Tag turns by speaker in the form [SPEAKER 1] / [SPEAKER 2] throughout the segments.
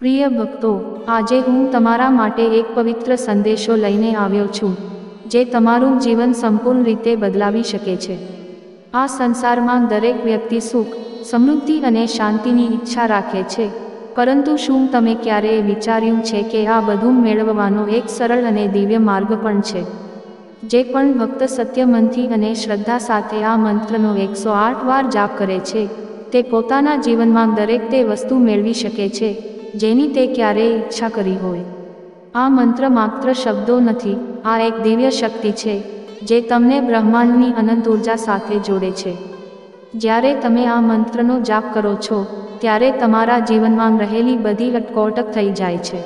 [SPEAKER 1] प्रिय भक्तो, આજે હું તમારા માટે એક પવિત્ર સંદેશો લઈને આવ્યો છું, જે તમારું જીવન સંપૂર્ણ રીતે બદલાવી શકે છે। આ સંસારમાં દરેક વ્યક્તિ સુખ, સમૃદ્ધિ અને શાંતિની ઈચ્છા રાખે છે, પરંતુ શું તમે ક્યારેય વિચાર્યું છે કે આ બધું મેળવવાનો એક સરળ અને દિવ્ય માર્ગ પણ છે? જે પણ ભક્ત સત્ય મનથી અને શ્રદ્ધા સાથે આ મંત્રનો 108 વાર જાપ કરે છે, તે પોતાના જીવનમાં દરેક તે વસ્તુ મેળવી શકે છે જેની તે ક્યારેય ઈચ્છા કરી હોય। આ મંત્ર માત્ર શબ્દો નથી, આ એક દિવ્ય શક્તિ છે જે તમને બ્રહ્માંડની અનંત ઉર્જા સાથે જોડે છે। જ્યારે તમે આ મંત્રનો જાપ કરો છો, ત્યારે તમારા જીવનમાં રહેલી બધી અટકોટક થઈ જાય છે।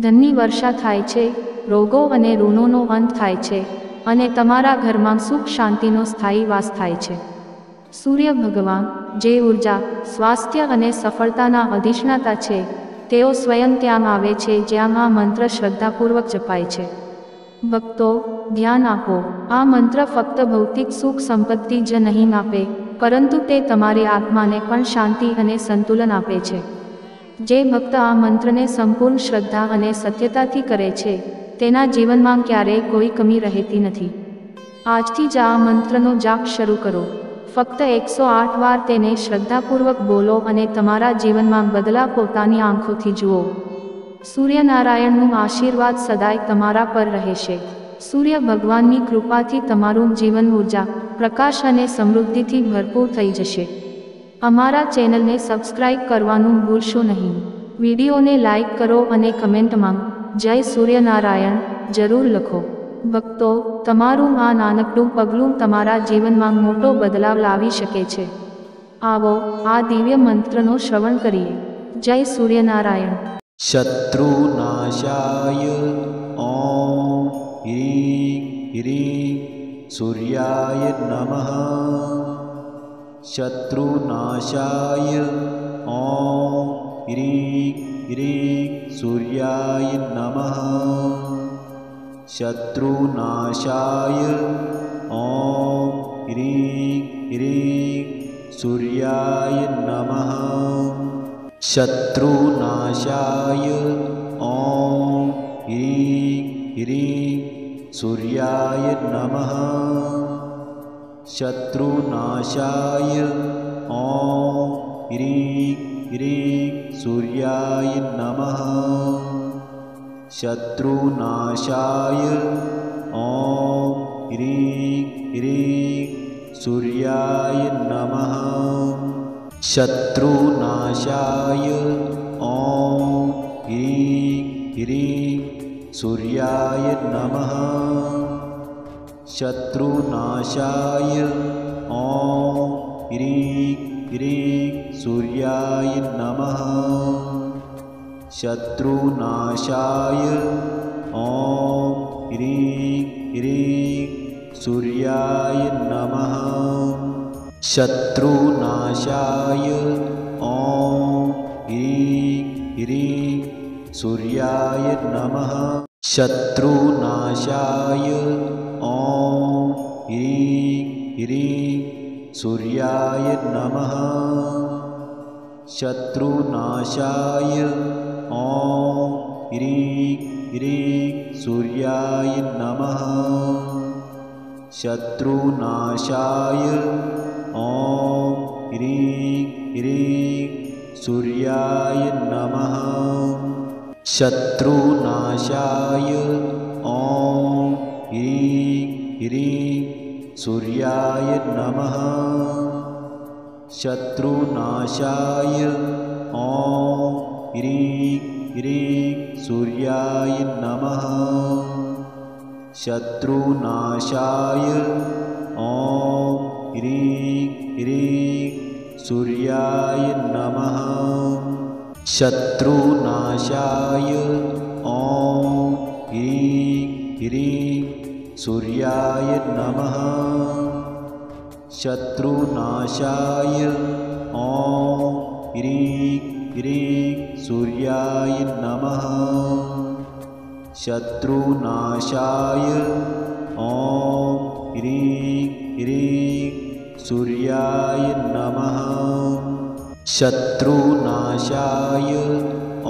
[SPEAKER 1] ધનની વર્ષા થાય છે, રોગો અને ઋણોનો અંત થાય છે, અને તમારા ઘરમાં સુખ શાંતિનો સ્થાયી વાસ થાય છે। સૂર્ય ભગવાન, જે ઉર્જા, સ્વાસ્થ્ય અને સફળતાના અધિષ્ઠાતા છે, તેઓ સ્વયં ત્યાં આવે છે જ્યાં આ મંત્ર શ્રદ્ધાપૂર્વક જપાય છે। ભક્તો, ધ્યાન આપો, આ મંત્ર ફક્ત ભૌતિક સુખ સંપત્તિ જ નહીં આપે, પરંતુ તે તમારી આત્માને પણ શાંતિ અને સંતુલન આપે છે। જે ભક્ત આ મંત્રને સંપૂર્ણ શ્રદ્ધા અને સત્યતાથી કરે છે, તેના જીવનમાં ક્યારેય કોઈ કમી રહેતી નથી। આજથી જ આ મંત્રનો જાપ શરૂ કરો। ફક્ત 108 વાર તેને શ્રદ્ધાપૂર્વક બોલો અને તમારા જીવનમાં બદલાવ પોતાની આંખોથી જુઓ। સૂર્યનારાયણનું આશીર્વાદ સદાય તમારા પર રહેશે। સૂર્ય ભગવાનની કૃપાથી તમારું જીવન ઉર્જા, પ્રકાશ અને સમૃદ્ધિથી ભરપૂર થઈ જશે। અમારા ચેનલને સબસ્ક્રાઇબ કરવાનું ભૂલશો નહીં। વિડીયોને લાઇક કરો અને કમેન્ટમાં જય સૂર્યનારાયણ જરૂર લખો। ભક્તો, તમારું આ નાનકડું પગલું તમારા જીવનમાં મોટો બદલાવ લાવી શકે છે। આવો, આ દિવ્ય મંત્રનો શ્રવણ કરીએ। જય સૂર્યનારાયણ।
[SPEAKER 2] शत्रुनाशाय ॐ ह्रीं ह्रीं सूर्याय नमः। शत्रुनाशाय ॐ ह्रीं ह्रीं सूर्याय नमः। शत्रुनाशाय ॐ ह्रीं ह्रीं सूर्याय नमः। शत्रुनाशाय ॐ ह्रीं ह्रीं सूर्याय नमः। शत्रुनाशाय ॐ ह्रीं ह्रीं सूर्याय नमः। शत्रुनाशाय ॐ ह्रीं ह्रीं सूर्याय नमः। शत्रुनाशाय ॐ ह्रीं ह्रीं सूर्याय नमः। शत्रुनाशाय ॐ ह्रीं ह्रीं सूर्याय नमः। शत्रुनाशाय ॐ ह्रीं ह्रीं सूर्याय नमः। शत्रुनाशाय ॐ ह्रीं ह्रीं सूर्याय नमः। शत्रुनाशाय ॐ ह्रीं ह्रीं सूर्याय नमः। शत्रुनाशाय ॐ ह्रीं ह्रीं सूर्याय नमः। शत्रुनाशाय ॐ ह्रीं ह्रीं सूर्याय नमः। शत्रुनाशाय ॐ ह्रीं ह्रीं सूर्याय नमः। शत्रुनाशाय ॐ ह्रीं ह्रीं सूर्याय नमः। शत्रुनाशाय ॐ ह्रीं ह्रीं सूर्याय नमः। शत्रुनाशाय ॐ ह्रीं ह्रीं सूर्याय नमः। शत्रुनाशाय ॐ ह्रीं ह्रीं सूर्याय नमः। शत्रुनाशाय ॐ ह्रीं ह्रीं सूर्याय नमः। शत्रुनाशाय ॐ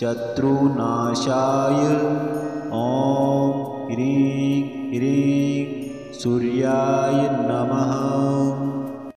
[SPEAKER 2] शत्रुनाशाय ॐ ह्रीं ह्रीं सूर्याय नमः।